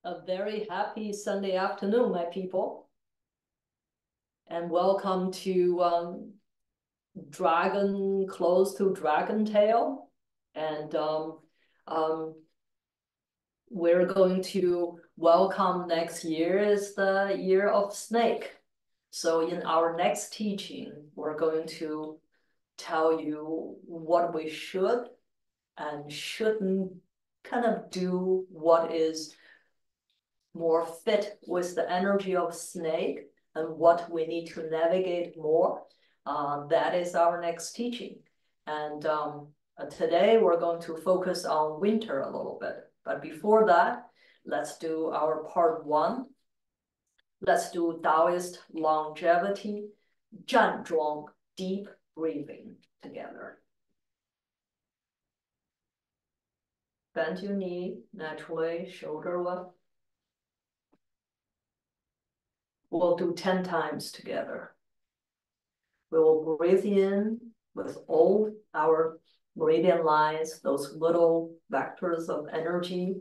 A very happy Sunday afternoon, my people. And welcome to Dragon Close to Dragon Tale. And um, we're going to welcome next year is the year of snake. So in our next teaching, we're going to tell you what we should and shouldn't kind of do, what is more fit with the energy of snake and what we need to navigate more. That is our next teaching. And today we're going to focus on winter a little bit. But before that, let's do our part one. Let's do Taoist longevity, 站桩, deep breathing together. Bend your knee naturally, shoulder up. We'll do 10 times together. We will breathe in with all our meridian lines, those little vectors of energy,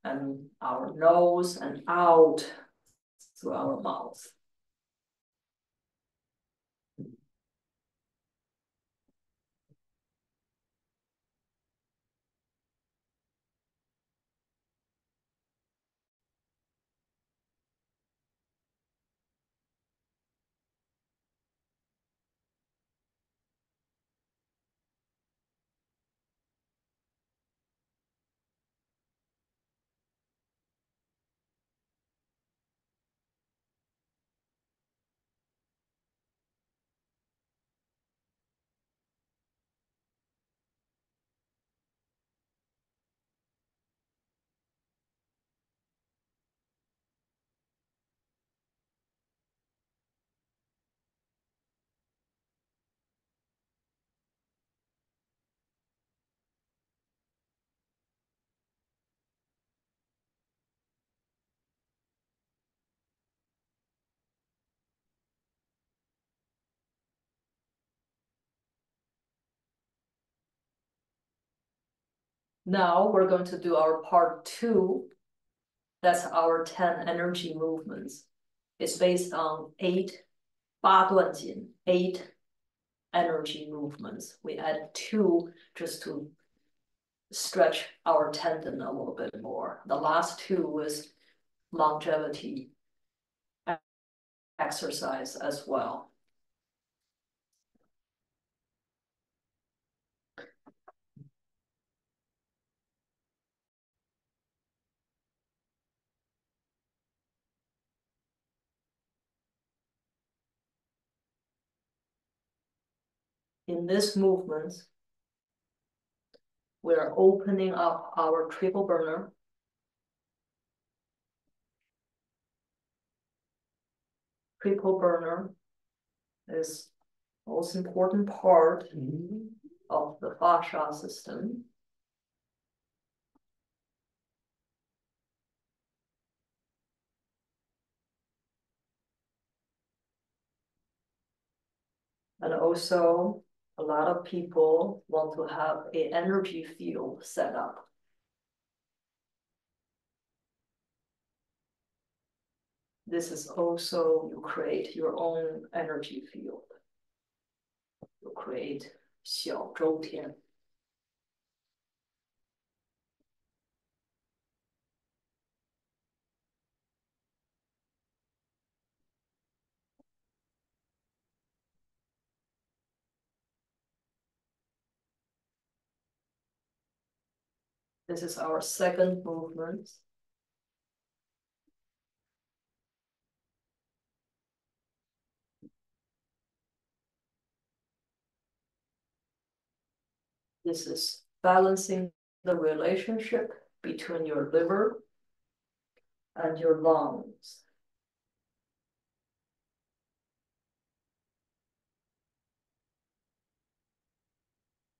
and our nose and out through our mouth. Now we're going to do our part two. That's our 10 energy movements. It's based on 八段锦, 8 energy movements. We add 2 just to stretch our tendon a little bit more. The last 2 was longevity exercise as well. In this movement, we're opening up our triple burner. Triple burner is the most important part of the fascia system. And also, a lot of people want to have an energy field set up. This is also, you create your own energy field. You create 小周天. This is our second movement. This is balancing the relationship between your liver and your lungs.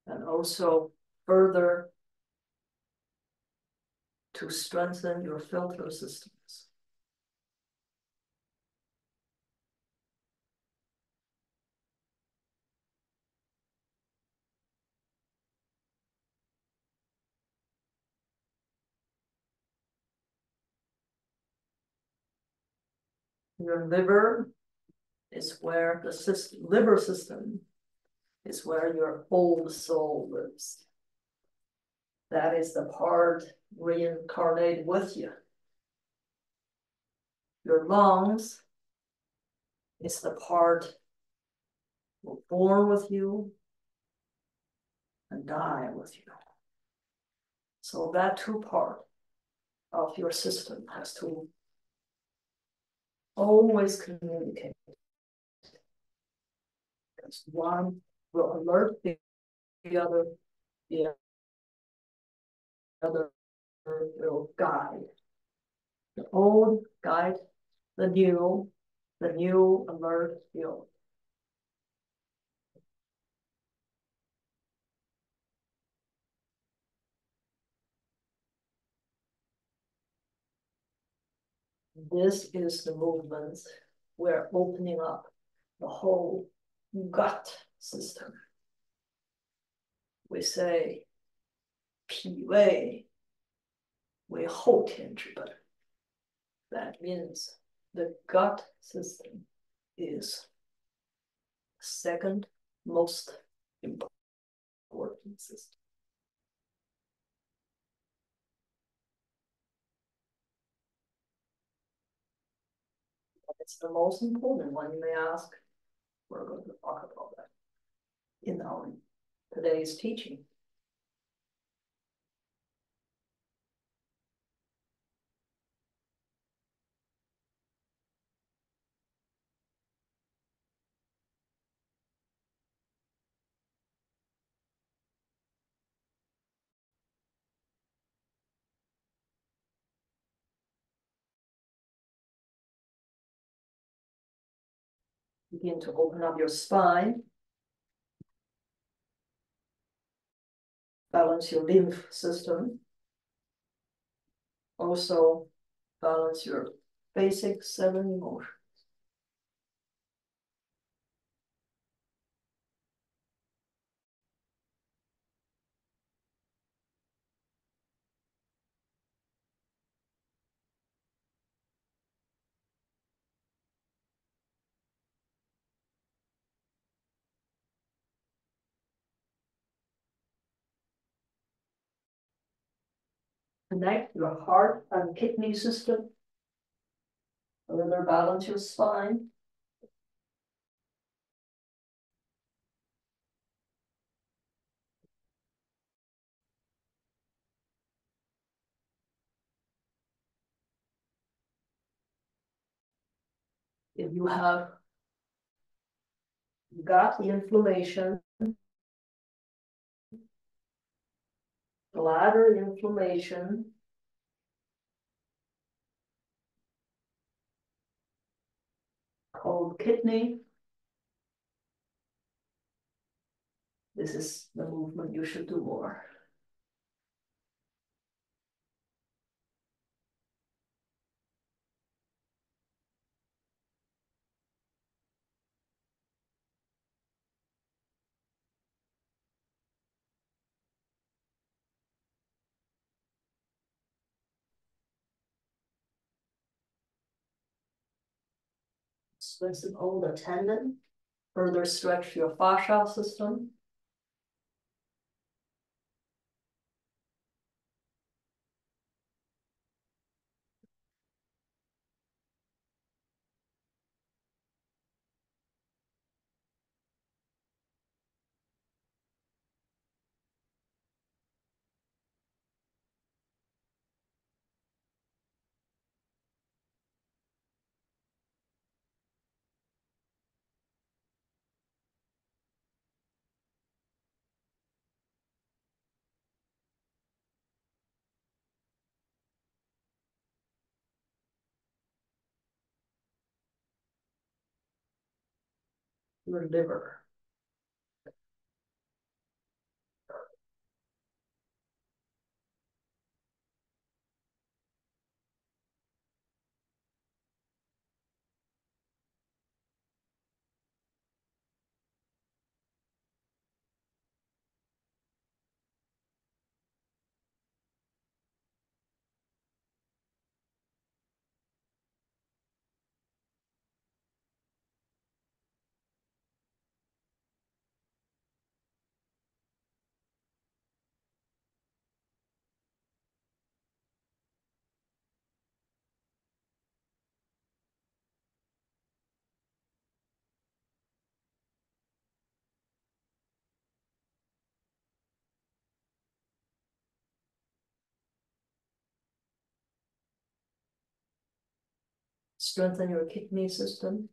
And also further to strengthen your filter systems. Your liver is where the liver system is where your old soul lives. That is the part reincarnated with you. Your lungs is the part born with you and die with you. So that two part of your system has to always communicate. Because one will alert the other, the other will guide. The old guide the new alert the old. This is the movement. We're opening up the whole gut system. We say 脾胃为后天之本. That means the gut system is the second most important system. It's the most important one, you may ask. We're going to talk about that in our today's teaching. Begin to open up your spine. Balance your lymph system. Also balance your basic 7 emotions. Connect your heart and kidney system. Further balance your spine. If you have gut inflammation, bladder inflammation, cold kidney, this is the movement you should do more. Strengthen all the tendon, further stretch your fascial system. Your liver. strengthen your kidney system.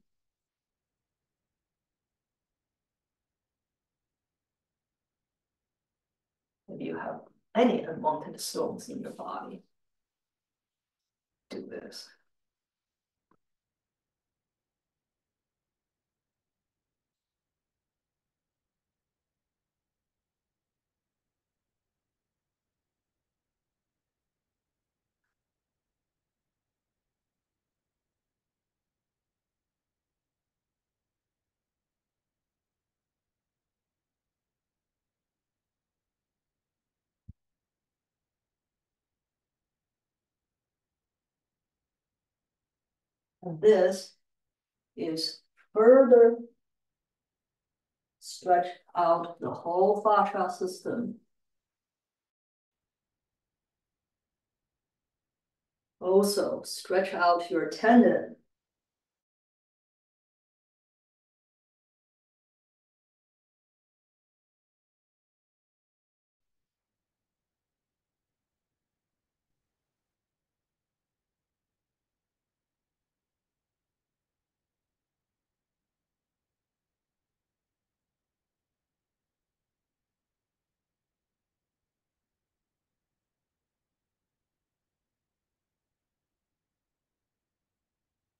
If you have any unwanted stones in your body, do this. And this is further stretch out the whole fascia system. Also, stretch out your tendon.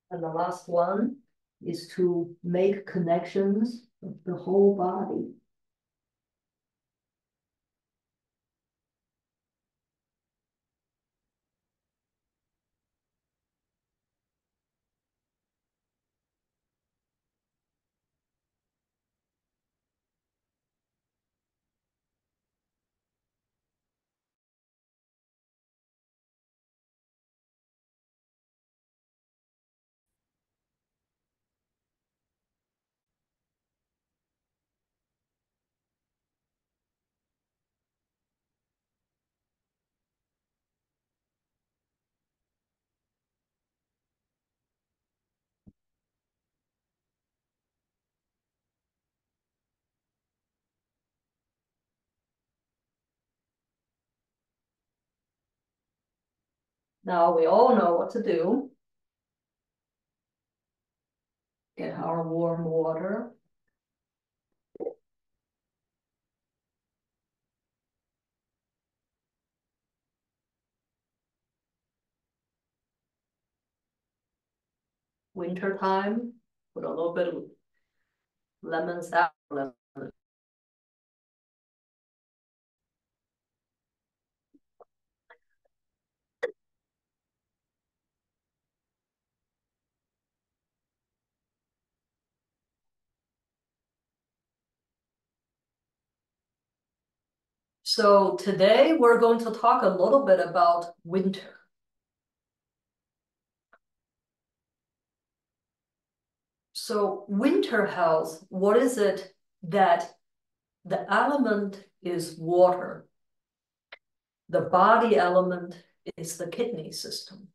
And the last one is to make connections of the whole body. Now we all know what to do. Get our warm water. Winter time, put a little bit of lemon sap. So today we're going to talk a little bit about winter. So winter health, what is it that the element is water? The body element is the kidney system.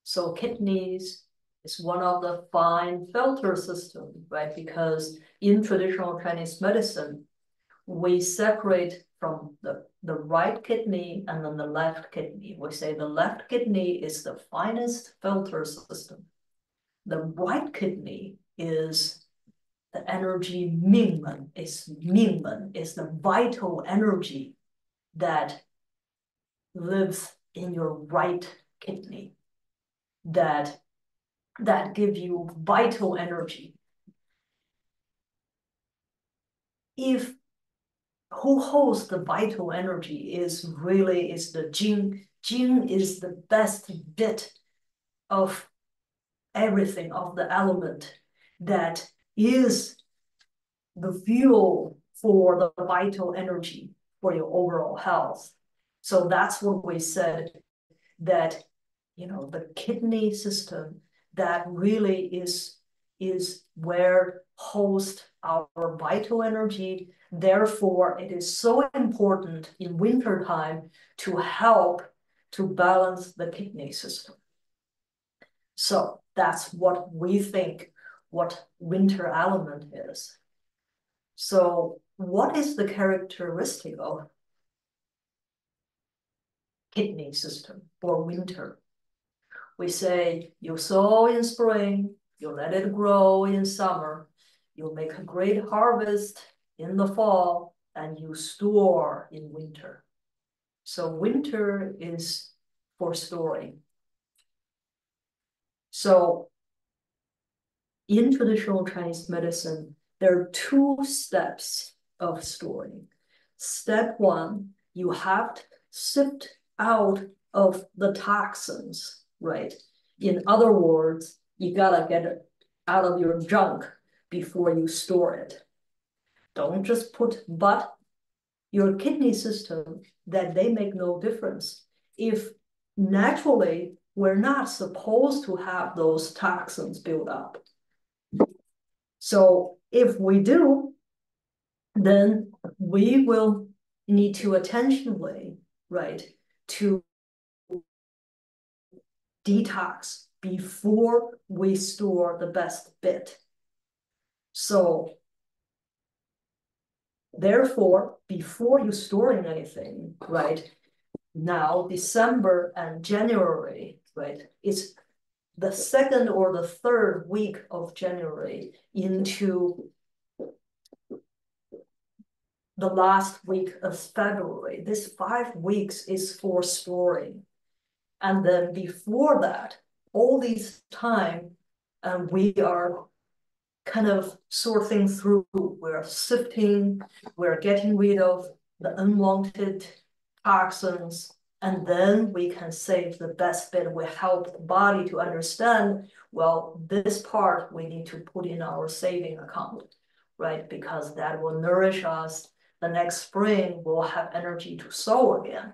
So kidneys is one of the fine filter systems, right? Because in traditional Chinese medicine, we separate from the right kidney and then the left kidney. We say the left kidney is the finest filter system. The right kidney is the energy Mingmen, is the vital energy that lives in your right kidney, that give you vital energy. If who holds the vital energy is the Jing. Jing is the best bit of everything, of the element that is the fuel for the vital energy for your overall health. So that's what we said, that the kidney system, that really is where holds our vital energy. Therefore, it is so important in winter time to help to balance the kidney system. So that's what we think what winter element is. So what is the characteristic of kidney system or winter? we say you sow in spring, you let it grow in summer, you make a great harvest in the fall, and you store in winter. So winter is for storing. So in traditional Chinese medicine, there are 2 steps of storing. Step 1, you have to sift out of the toxins, right? In other words, you gotta get it out of your junk before you store it. Don't just put, but your kidney system, that they make no difference. If naturally, we're not supposed to have those toxins build up. So if we do, then we will need to intentionally, right, to detox before we store the best bit. So therefore, before you storing anything, right, now December and January, right, it's the 2nd or the 3rd week of January into the last week of February. This 5 weeks is for storing. And then before that, all these time, we are kind of sorting through, we're sifting, we're getting rid of the unwanted toxins, and then we can save the best bit. We help the body to understand, well, this part we need to put in our saving account, right? Because that will nourish us. The next spring we'll have energy to sow again.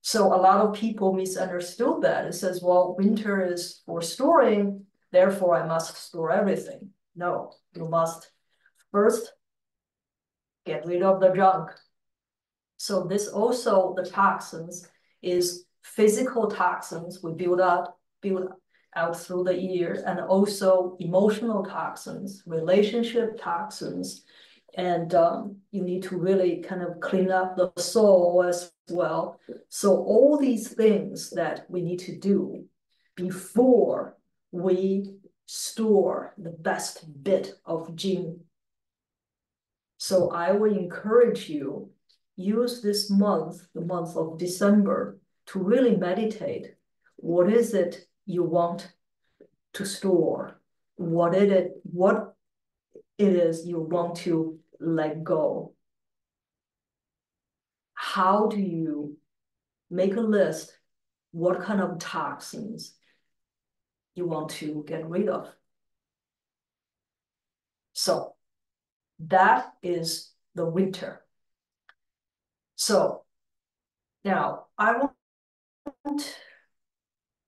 So a lot of people misunderstood that. It says, well, winter is for storing, therefore I must store everything. No, you must first get rid of the junk. So this also, the toxins, is physical toxins we build out through the years, and also emotional toxins, relationship toxins. And you need to really kind of clean up the soul as well. So all these things that we need to do before we store the best bit of Jing. So I would encourage you, use this month, the month of December, to really meditate. What is it you want to store? What it is you want to let go? How do you make a list? What kind of toxins you want to get rid of? So that is the winter. So now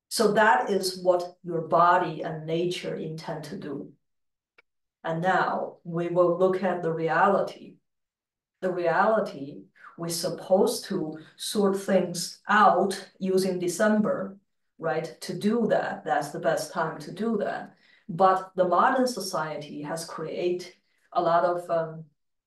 so that is what your body and nature intend to do. And now we will look at the reality. The reality, we're supposed to sort things out using December, right? To do that, that's the best time to do that. But the modern society has created a lot of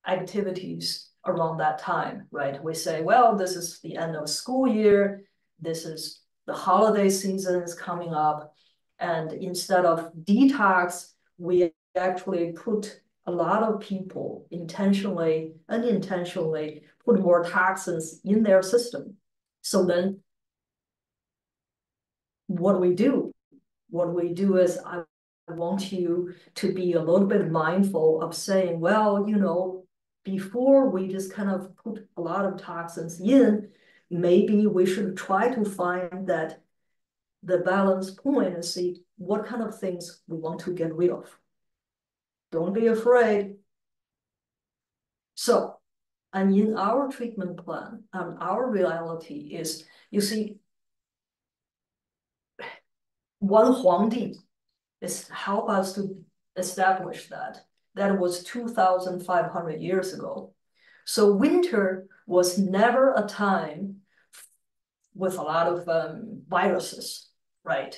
activities around that time, right? We say, well, this is the end of school year. This is the holiday season is coming up. And instead of detox, we actually put a lot of people intentionally, unintentionally put more toxins in their system. So then what we do is I want you to be a little bit mindful of saying, well, you know, before we just kind of put a lot of toxins in, maybe we should try to find that the balance point and see what kind of things we want to get rid of. Don't be afraid. So, and in our treatment plan, our reality is, you see, one Huangdi is help us to establish that. That was 2,500 years ago. So winter was never a time with a lot of viruses, right?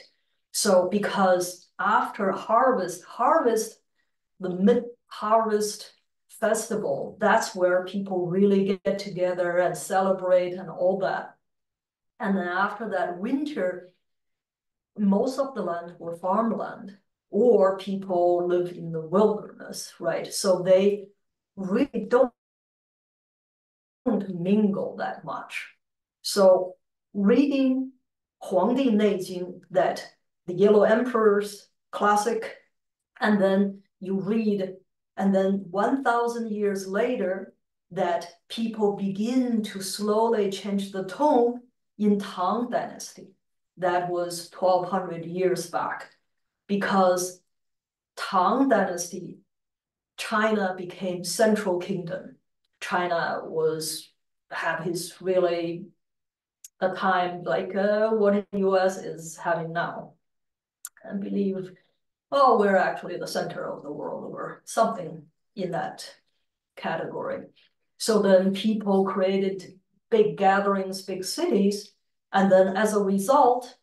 So because after harvest, the mid-harvest festival, that's where people really get together and celebrate and all that. And then after that, winter most of the land were farmland, or people lived in the wilderness, right? So they really don't mingle that much. So reading Huangdi Neijing, that the Yellow Emperor's classic, and then you read, and then 1,000 years later, that people begin to slowly change the tone in Tang Dynasty. That was 1,200 years back, because Tang Dynasty, China became central kingdom. China had his really a time like what the US is having now. And believe, oh, we're actually the center of the world or something in that category. So then people created big gatherings, big cities, and then as a result,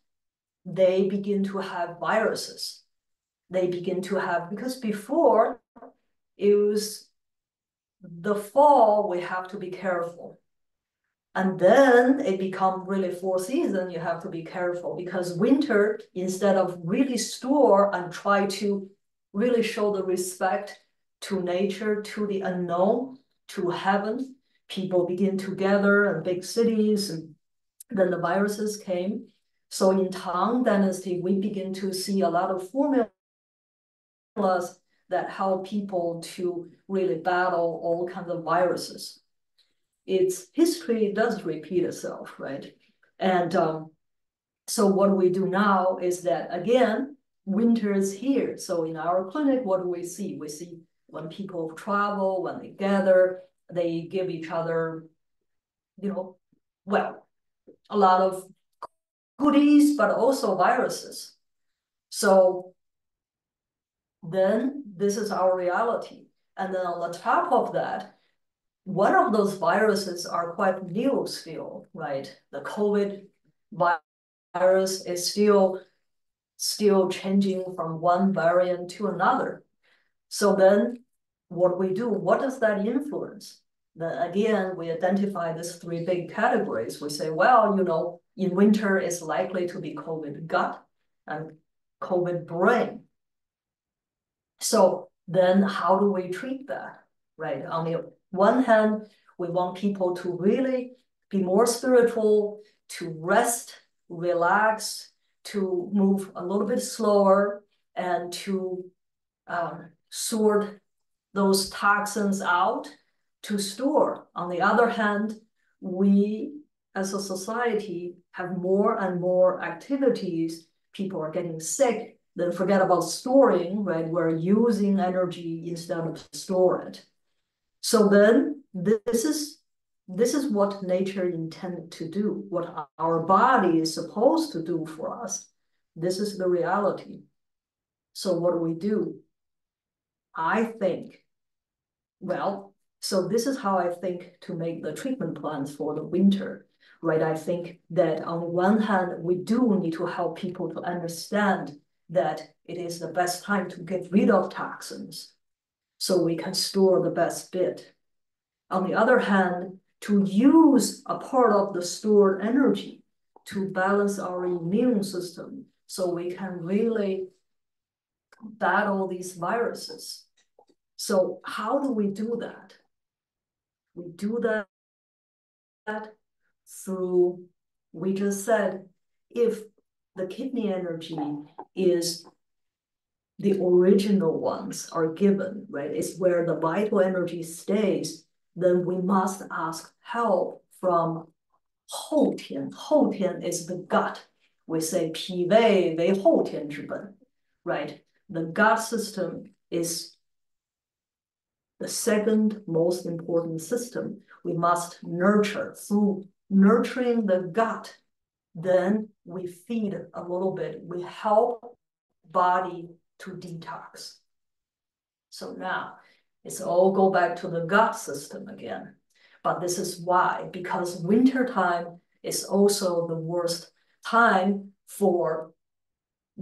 they begin to have viruses. They begin to have, because before it was the fall, we have to be careful. And then it become really 4 season, you have to be careful, because winter, instead of really store and try to really show the respect to nature, to the unknown, to heaven, people begin to gather in big cities, and then the viruses came. So in Tang Dynasty, we begin to see a lot of formulas that help people to really battle all kinds of viruses. Its history does repeat itself, right? And so what we do now is that, again, winter is here. So in our clinic, what do we see? We see when people travel, when they gather, they give each other, well, a lot of goodies, but also viruses. So then this is our reality. And then on the top of that, one of those viruses are quite new still, right? The COVID virus is still changing from one variant to another. So then what we do, what does that influence? Then again, we identify these 3 big categories. We say, well, in winter it's likely to be COVID gut and COVID brain. So then how do we treat that, right? On the one hand, we want people to really be more spiritual, to rest, relax, to move a little bit slower, and to sort those toxins out to store. On the other hand, we as a society have more and more activities. People are getting sick. Then forget about storing, right? We're using energy instead of store it. So then this is what nature intended to do, what our body is supposed to do for us. This is the reality. So what do we do? I think, well, so this is how I think to make the treatment plans for the winter, right? I think that on one hand, we do need to help people to understand that it is the best time to get rid of toxins so we can store the best bit. On the other hand, to use a part of the stored energy to balance our immune system so we can really battle these viruses. So how do we do that? We do that through, we just said, if the kidney energy is the original ones are given, right? It's where the vital energy stays, then we must ask help from 后天. 后天 is the gut. We say 脾胃为后天之本, right? The gut system is the second most important system. We must nurture. Through nurturing the gut, then we feed a little bit. We help body to detox. So now it's all go back to the gut system again. But this is why, because winter time is also the worst time for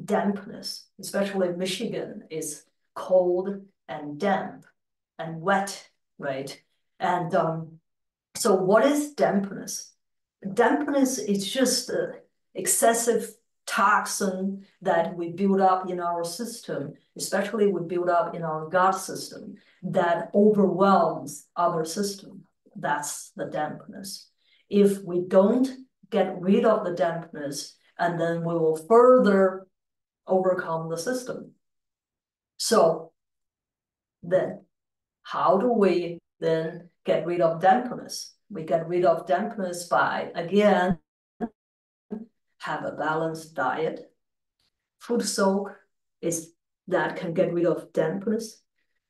dampness, especially Michigan is cold and damp and wet, right? And so what is dampness? Dampness is just excessive toxin that we build up in our system, especially we build up in our gut system, that overwhelms other system. That's the dampness. If we don't get rid of the dampness, and then we will further overcome the system. So then how do we then get rid of dampness? We get rid of dampness by, again, have a balanced diet. Food soak is that can get rid of dampness.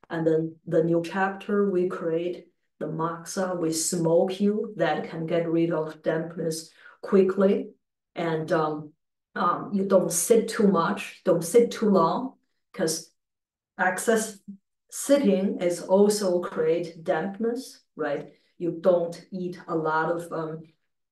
And then the new chapter we create, the Moxa with Smoke You, that can get rid of dampness quickly. And you don't sit too much, don't sit too long, because excess sitting is also create dampness, right? You don't eat a lot of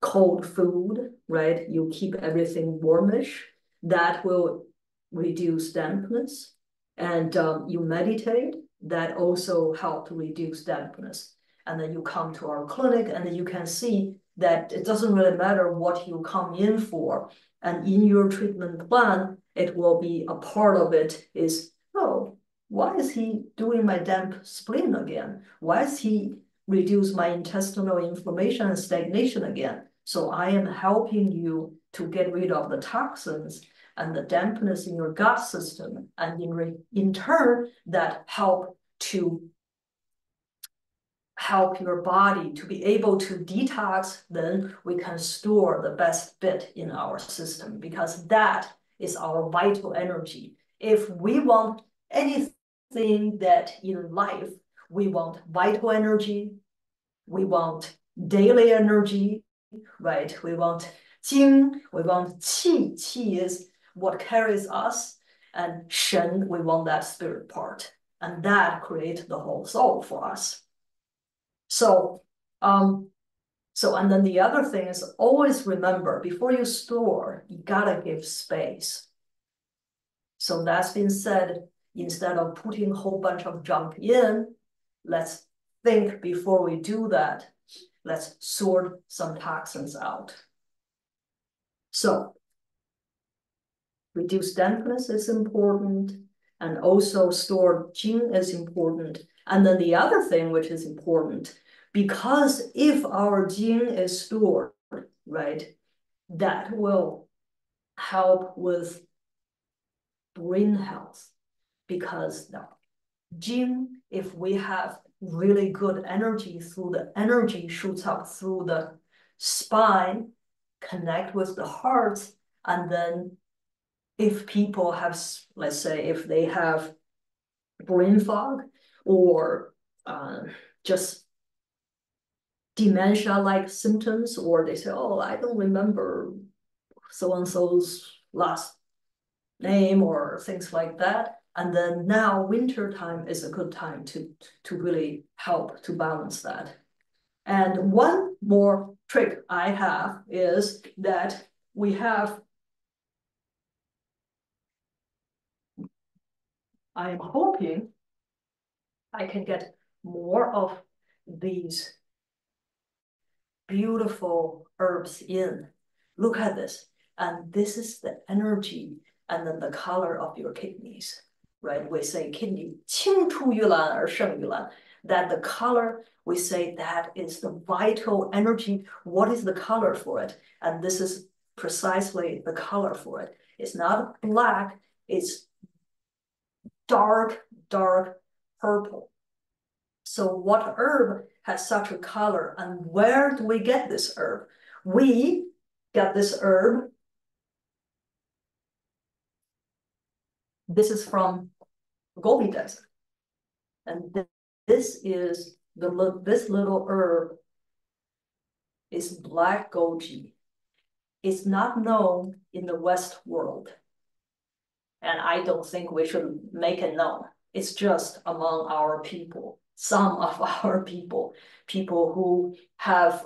cold food, right? You keep everything warmish. That will reduce dampness. And you meditate, that also help to reduce dampness. And then you come to our clinic and then you can see that it doesn't really matter what you come in for. And in your treatment plan, it will be a part of it is, oh, why is he doing my damp spleen again? Why is he reduce my intestinal inflammation and stagnation again? So I am helping you to get rid of the toxins and the dampness in your gut system, and in turn, that help your body to be able to detox. Then we can store the best bit in our system, because that is our vital energy. If we want anything that in life, we want vital energy, we want daily energy, right? We want Jing, we want Qi. Qi is what carries us, and Shen, we want that spirit part. And that creates the whole soul for us. So, and then the other thing is always remember, before you store, you gotta give space. So that's been said, instead of putting a whole bunch of junk in, let's think before we do that, let's sort some toxins out. So reduce dampness is important, and also store Jing is important. And then the other thing which is important, because if our Jing is stored, right, that will help with brain health. Because the Jing, if we have really good energy through the energy shoots up through the spine, connect with the heart, and then if people have, let's say, if they have brain fog or just dementia-like symptoms, or they say, oh, I don't remember so-and-so's last name or things like that. And then now winter time is a good time to really help to balance that. And one more trick I have is that we have, I am hoping I can get more of these beautiful herbs in. Look at this. And this is the energy and then the color of your kidneys, right? We say kidney, 清出于蓝而胜于蓝. That the color, we say that is the vital energy. What is the color for it? And this is precisely the color for it. It's not black, it's dark, dark purple. So what herb has such a color, and where do we get this herb? We get this herb. This is from Gobi Desert. And this is this little herb is black goji. It's not known in the West world. And I don't think we should make it known. It's just among our people, some of our people who have,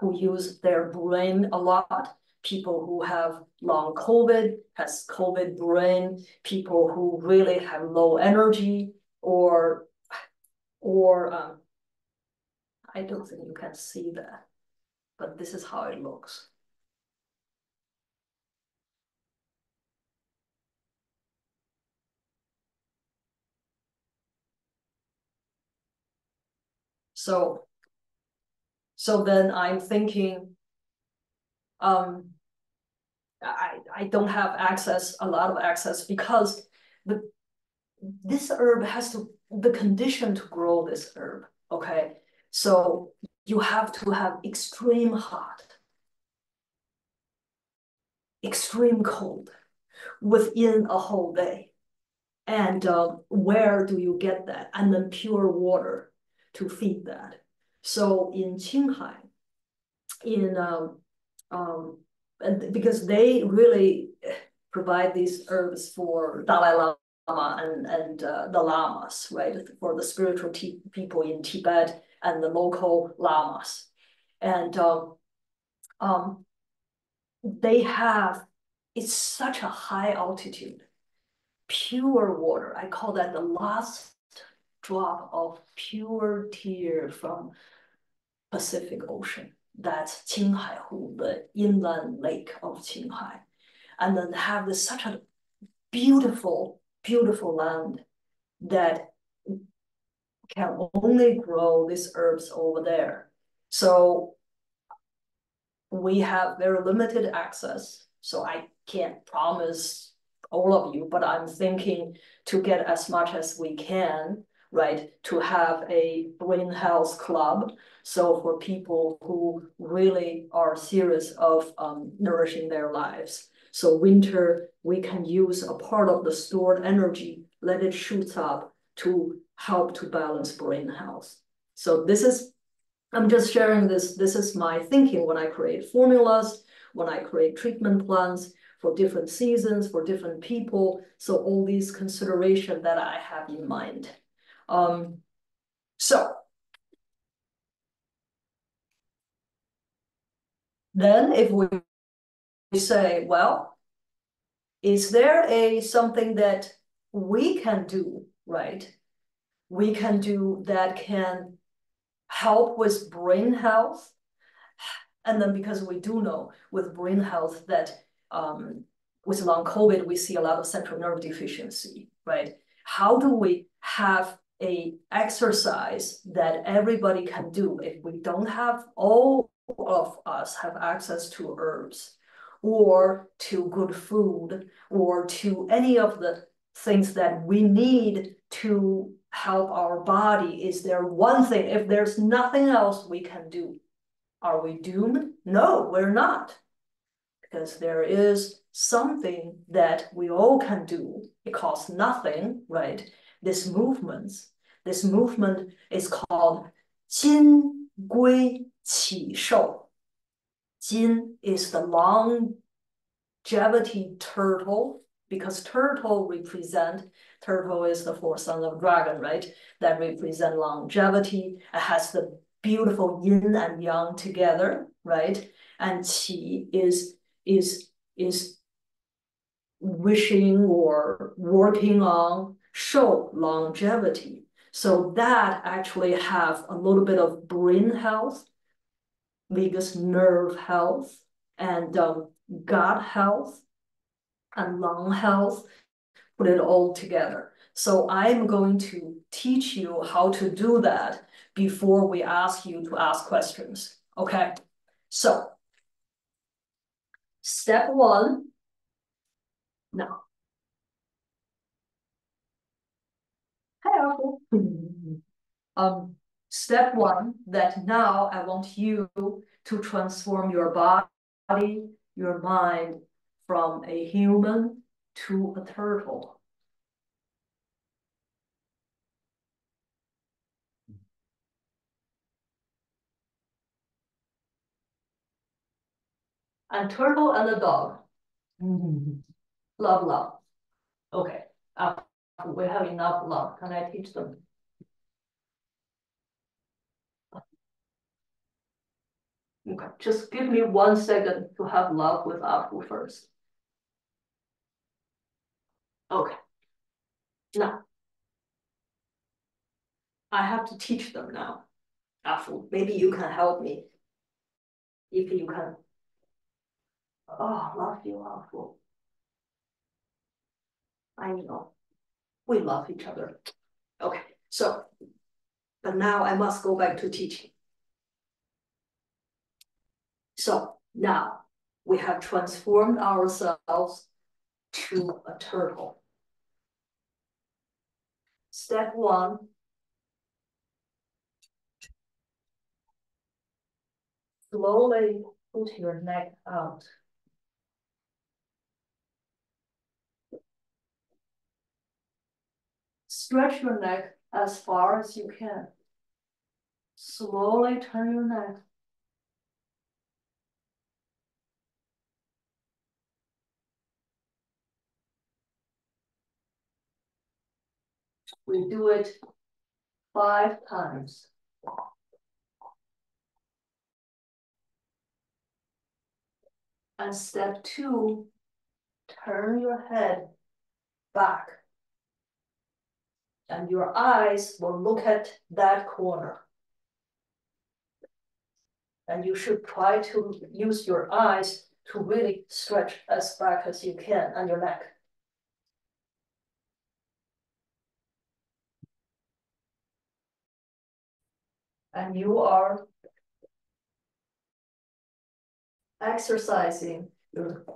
who use their brain a lot, people who have long COVID, has COVID brain, people who really have low energy, or I don't think you can see that, but this is how it looks. So then I'm thinking, I don't have a lot of access because this herb has the condition to grow this herb, okay? So you have to have extreme hot, extreme cold within a whole day. And where do you get that? And then pure water to feed that. So in Qinghai, and because they really provide these herbs for Dalai Lama and the lamas, right? For the spiritual people in Tibet and the local lamas. And they have, it's such a high altitude, pure water. I call that the last drop of pure tear from Pacific Ocean. That's Qinghaihu, the inland lake of Qinghai. And then have this such a beautiful, beautiful land that can only grow these herbs over there. So we have very limited access. So I can't promise all of you, but I'm thinking to get as much as we can, right? To have a brain health club. So for people who really are serious of nourishing their lives. So winter, we can use a part of the stored energy, let it shoot up to help to balance brain health. So I'm just sharing this. This is my thinking when I create formulas, when I create treatment plans for different seasons, for different people. So all these considerations that I have in mind. So then if we say, well, is there something that we can do, right? We can do that can help with brain health. And then because we do know with brain health that with long COVID, we see a lot of central nerve deficiency, right? How do we have a exercise that everybody can do if we don't have all of us have access to herbs or to good food or to any of the things that we need to help our body? Is there one thing, if there's nothing else we can do, are we doomed? No, we're not. Because there is something that we all can do. It costs nothing, right? This movement is called Jin Gui Qi Shou. Jin is the longevity turtle, because turtle is the fourth son of dragon, right? That represent longevity. It has the beautiful yin and yang together, right? And qi is wishing or working on show longevity. So that actually have a little bit of brain health, vagus nerve health, and gut health, and lung health, put it all together. So I'm going to teach you how to do that before we ask you to ask questions. Okay, so step one, now. Hi, Apple. Step one, that now I want you to transform your body, your mind from a human to a turtle. And turtle and a dog. Love, love. Okay, we have enough love. Can I teach them? Okay, just give me 1 second to have love with Apu first. Okay. Now, I have to teach them now. Apu, maybe you can help me. If you can. Oh, love you, Apu. I know. We love each other. Okay, so but now I must go back to teaching. So now we have transformed ourselves to a turtle. Step one, slowly put your neck out. Stretch your neck as far as you can. Slowly turn your neck. We do it 5 times. And step two, turn your head back. And your eyes will look at that corner. And you should try to use your eyes to really stretch as back as you can on your neck. And you are exercising your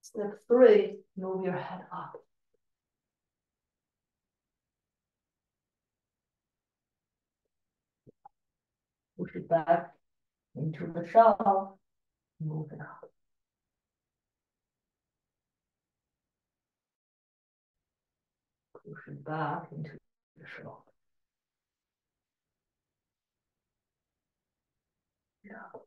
step three, move your head up. Push it back into the shell, move it up. Push it back into the shell. Yeah.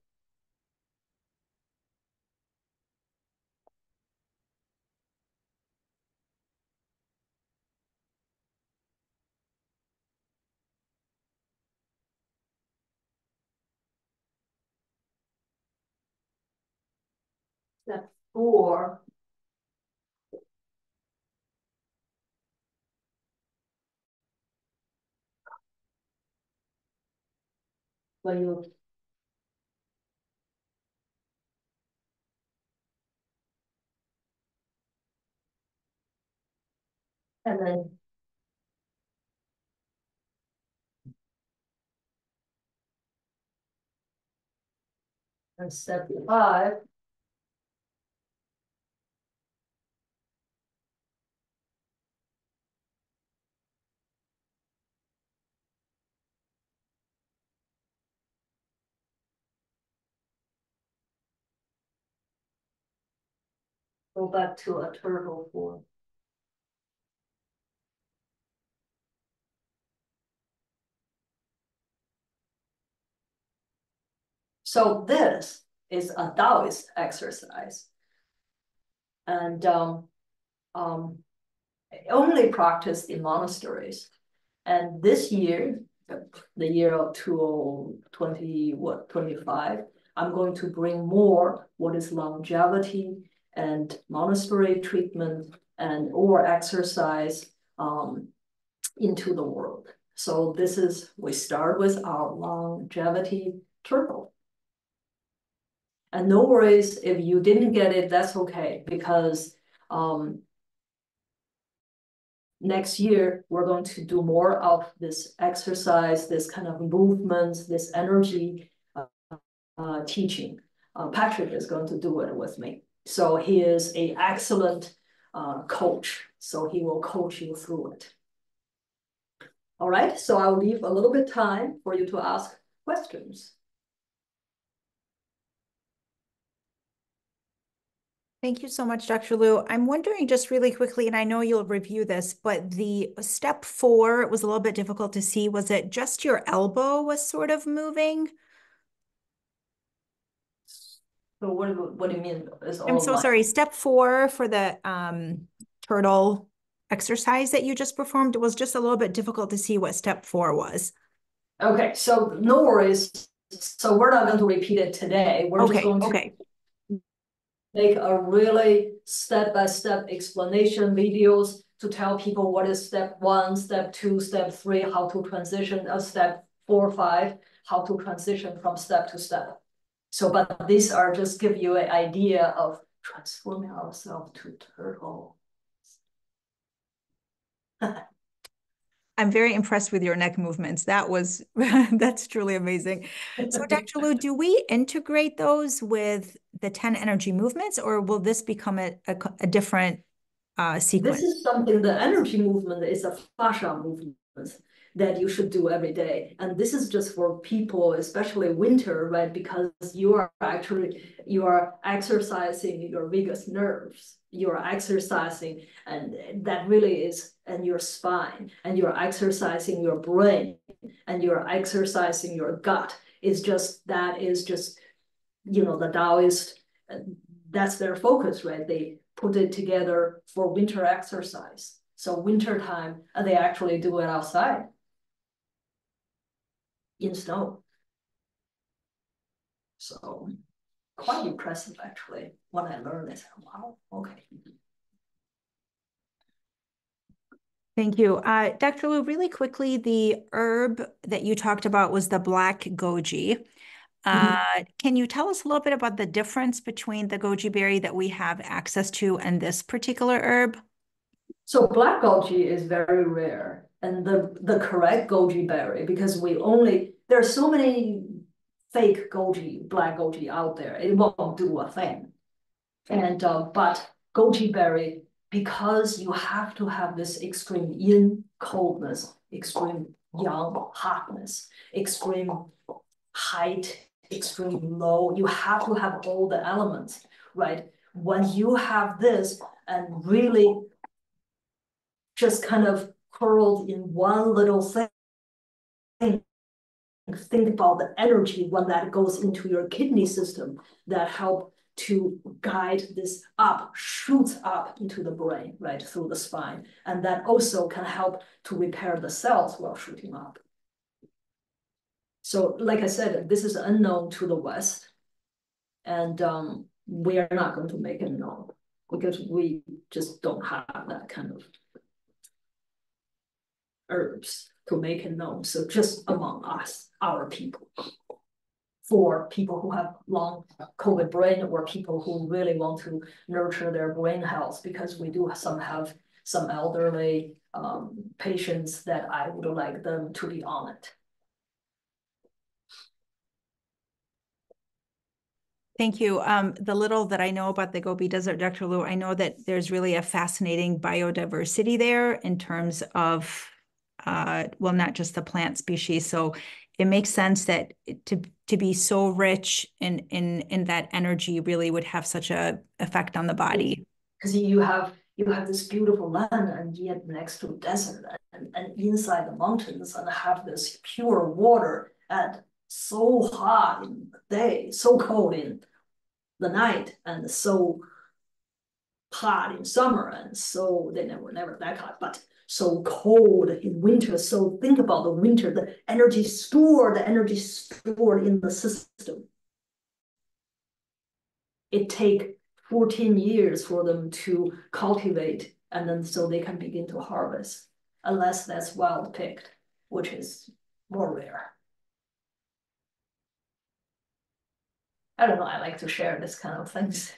Step four, when you and then and step five, go back to a turtle form. So this is a Taoist exercise. And only practiced in monasteries. And this year, the year of 2025, I'm going to bring more what is longevity and monastery treatment and or exercise into the world. So this is, we start with our longevity turtle. And no worries, if you didn't get it, that's okay, because next year, we're going to do more of this exercise, this kind of movements, this energy teaching. Patrick is going to do it with me. So he is an excellent coach. So he will coach you through it. All right, so I'll leave a little bit time for you to ask questions. Thank you so much, Dr. Liu. I'm wondering just really quickly, and I know you'll review this, but the step 4, it was a little bit difficult to see. Was it just your elbow was sort of moving? So what do you mean? I'm so sorry. Step 4 for the turtle exercise that you just performed, it was just a little bit difficult to see what step 4 was. Okay, so no worries. so we're not going to repeat it today. We're just going to make a really step-by-step explanation videos to tell people what is step 1, step 2, step 3, how to transition, step 4, 5, how to transition from step to step. So, but these are just give you an idea of transforming ourselves to turtle. I'm very impressed with your neck movements. That's truly amazing. So Dr. Liu, do we integrate those with the 10 energy movements, or will this become a different sequence? This is something, the energy movement is a fascia movement that you should do every day. And this is just for people, especially winter, right? Because you are exercising your vagus nerves. You're exercising, and that really is, and your spine, and you're exercising your brain, and you're exercising your gut. That is just, the Taoist, that's their focus, right? They put it together for winter exercise. So winter time, they actually do it outside in snow. So quite impressive, actually. When I learned it, wow, okay. Thank you. Dr. Liu, really quickly, the herb that you talked about was the black goji. Can you tell us a little bit about the difference between the goji berry that we have access to and this particular herb? So black goji is very rare, and the correct goji berry, because there are so many fake goji, black goji out there, it won't do a thing. And but goji berry, because you have to have this extreme yin coldness, extreme yang hotness, extreme height, extreme low, you have to have all the elements, right? When you have this and really just kind of curled in one little thing, think about the energy when that goes into your kidney system that help to guide this up, shoots up into the brain, right, through the spine. And that also can help to repair the cells while shooting up. So like I said, this is unknown to the West. And we are not going to make it known because we just don't have that kind of herbs to make it known. So just among us, our people. For people who have long COVID brain or people who really want to nurture their brain health, because we do have some elderly patients that I would like them to be on it. Thank you. The little that I know about the Gobi Desert, Dr. Liu, I know that there's really a fascinating biodiversity there in terms of, well, not just the plant species. So it makes sense that to be so rich in that energy really would have such a effect on the body. Because you have this beautiful land and yet next to a desert and inside the mountains and have this pure water and so hot in the day, so cold in the night, and so hot in summer, and so they were never that hot, but so cold in winter. So think about the winter, the energy stored in the system. It takes 14 years for them to cultivate, and then so they can begin to harvest, unless that's wild picked, which is more rare. I don't know, I like to share this kind of things.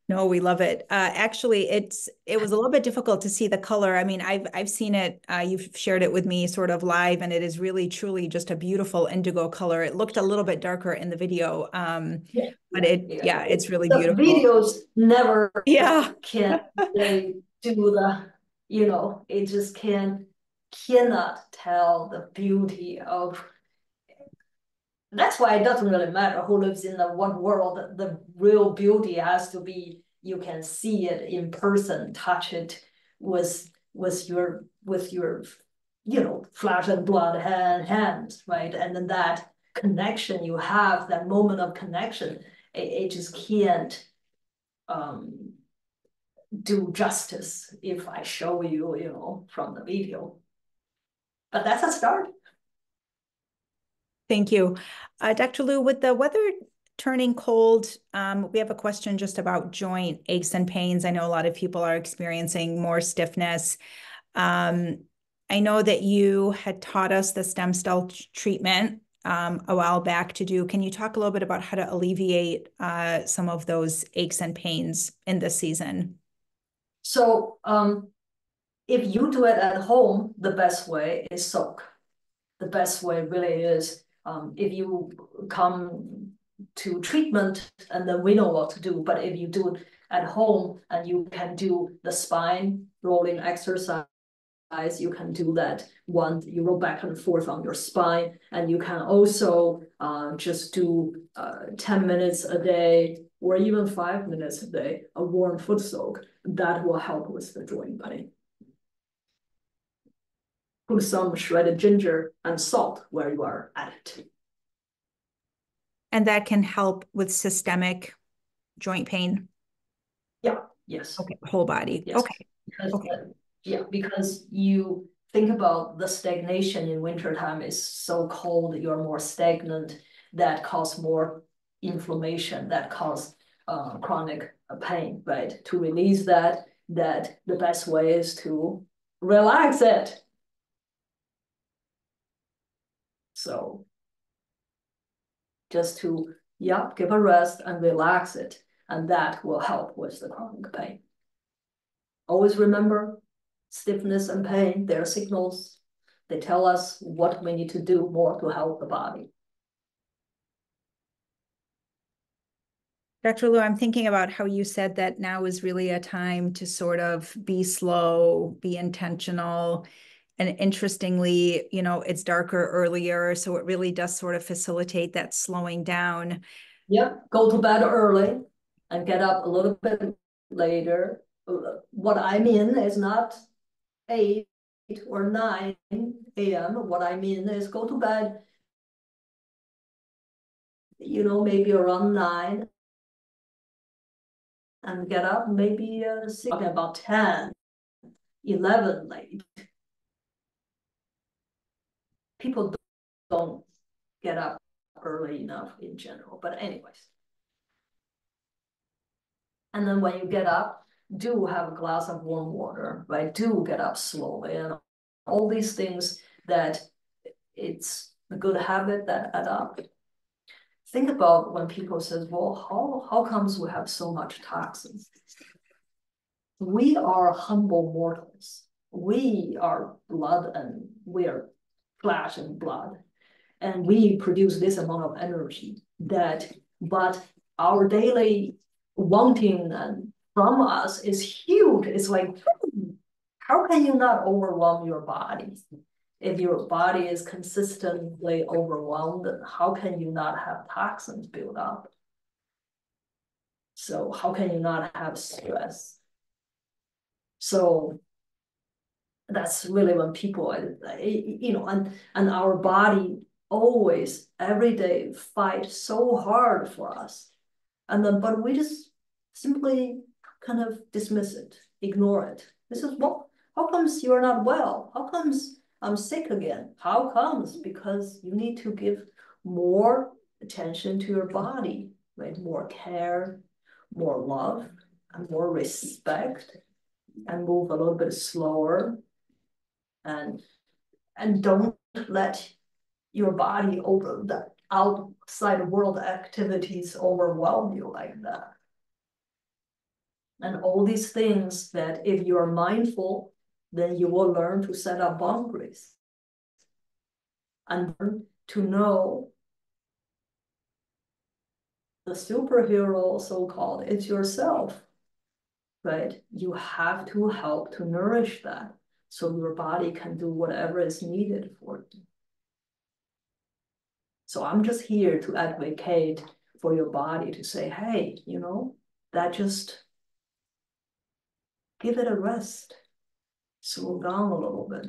No, we love it. Actually, it was a little bit difficult to see the color. I mean, I've seen it. You've shared it with me sort of live, and it is really truly just a beautiful indigo color. It looked a little bit darker in the video, but it's really beautiful. The videos never Yeah. can they do the, it just cannot tell the beauty of. That's why it doesn't really matter who lives in the one world. The real beauty has to be, you can see it in person, touch it with your flesh and blood hands, right? And then that connection you have, that moment of connection, it just can't do justice if I show you, from the video. But that's a start. Thank you. Dr. Liu, with the weather turning cold, we have a question just about joint aches and pains. I know a lot of people are experiencing more stiffness. I know that you had taught us the stem cell treatment a while back to do. Can you talk a little bit about how to alleviate some of those aches and pains in this season? So if you do it at home, the best way is soak. The best way really is if you come to treatment and then we know what to do, but if you do it at home and you can do the spine rolling exercise, you can do that one, you roll back and forth on your spine, and you can also just do 10 minutes a day or even 5 minutes a day, a warm foot soak. That will help with the joint pain. Put some shredded ginger and salt where you are at it. And that can help with systemic joint pain? Yeah, yes. Okay, whole body. Yes. Okay. Because, okay. Yeah, because you think about the stagnation in wintertime is so cold, you're more stagnant, that cause more inflammation, that cause chronic pain, right? To release that the best way is to relax it. So just to, yeah, give a rest and relax it, and that will help with the chronic pain. Always remember, stiffness and pain, they're signals. They tell us what we need to do more to help the body. Dr. Liu, I'm thinking about how you said that now is really a time to sort of be slow, be intentional. And interestingly, it's darker earlier, so it really does sort of facilitate that slowing down. Yep, go to bed early and get up a little bit later. What I mean is not 8 or 9 a.m. What I mean is go to bed, maybe around 9 and get up maybe 6, talking about 10, 11 late. People don't get up early enough in general, but anyways. And then when you get up, do have a glass of warm water, right? Do get up slowly, and all these things that it's a good habit that add up. Think about when people says, well, how comes we have so much toxins? We are humble mortals. We are blood and we are flesh and blood. And we produce this amount of energy but our daily wanting and from us is huge. It's like, how can you not overwhelm your body? If your body is consistently overwhelmed, how can you not have toxins build up? So how can you not have stress? So that's really when people, and our body always, every day, fight so hard for us. But we just simply kind of dismiss it, ignore it. This is how comes you're not well? How comes I'm sick again? How comes? Because you need to give more attention to your body, right? More care, more love, and more respect, and move a little bit slower. And don't let your body over the outside world activities overwhelm you like that. And all these things that if you are mindful, then you will learn to set up boundaries and to know the superhero, so-called, it's yourself, right? You have to help to nourish that so your body can do whatever is needed for it. So I'm just here to advocate for your body to say, hey, that just give it a rest. Slow down a little bit.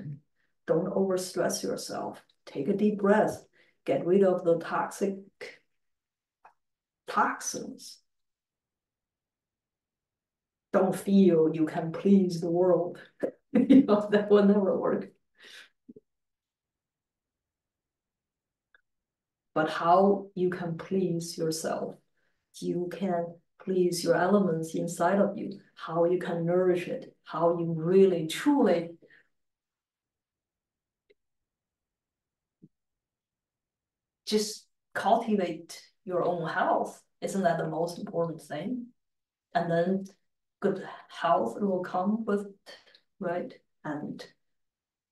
Don't overstress yourself. Take a deep breath. Get rid of the toxins. Don't feel you can please the world. That will never work. but how you can please yourself. You can please your elements inside of you, how you can nourish it, how you really truly just cultivate your own health. Isn't that the most important thing? And then good health will come with it, right? And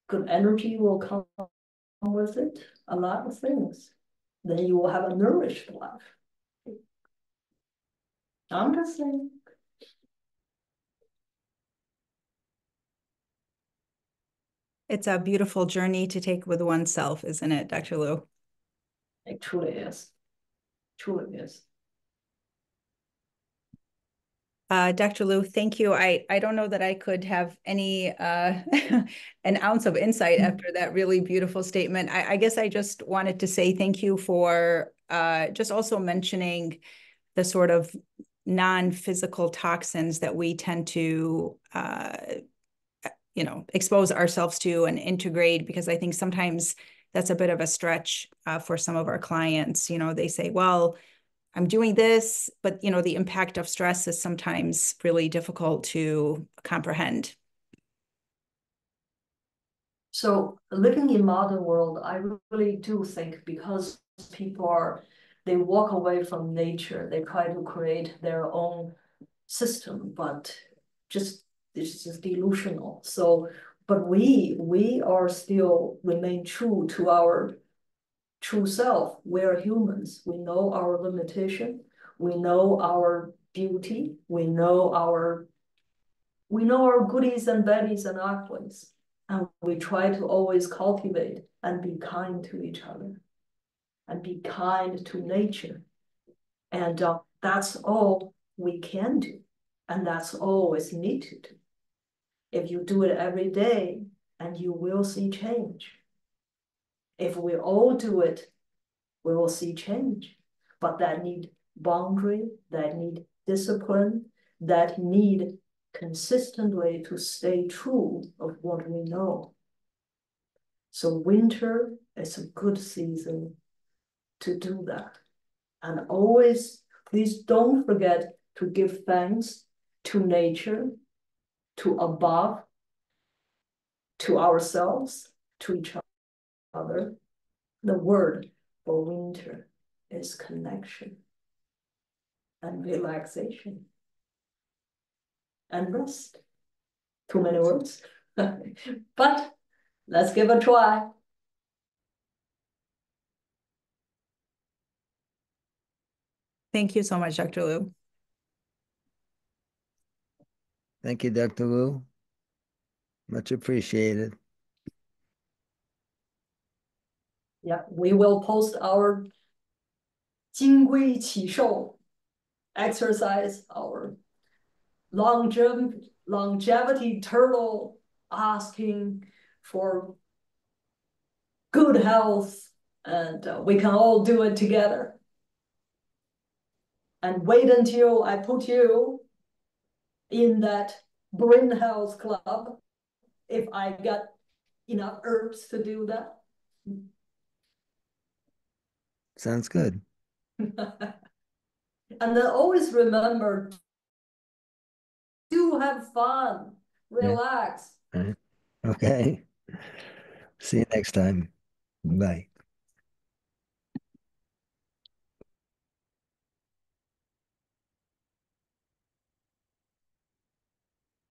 good energy will come with it, a lot of things. Then you will have a nourished life. I'm just saying. It's a beautiful journey to take with oneself, isn't it, Dr. Liu? It truly is. Truly is. Dr. Liu, thank you. I don't know that I could have any an ounce of insight after that really beautiful statement. I guess I just wanted to say thank you for just also mentioning the sort of non-physical toxins that we tend to expose ourselves to and integrate, because I think sometimes that's a bit of a stretch for some of our clients. They say, well, I'm doing this, but the impact of stress is sometimes really difficult to comprehend. So living in modern world, I really do think because they walk away from nature, they try to create their own system, but it's just delusional. So, but we are still remain true to our true self. We're humans. We know our limitation. We know our beauty. We know our goodies and baddies and uglies. And we try to always cultivate and be kind to each other and be kind to nature. And that's all we can do. And that's all is need to do. If you do it every day, and you will see change. If we all do it, we will see change. But that need boundary, that need discipline, that need consistently to stay true of what we know. So winter is a good season to do that. And always, please don't forget to give thanks to nature, to above, to ourselves, to each other. The word for winter is connection and relaxation and rest. Too many words, but let's give it a try. Thank you so much, Dr. Liu. Thank you, Dr. Liu. Much appreciated. Yeah, we will post our 金龟起寿 exercise, our longevity turtle asking for good health, and we can all do it together. And wait until I put you in that brain health club if I got enough herbs to do that. Sounds good. And then always remember, do have fun, relax. All right. Okay. See you next time. Bye.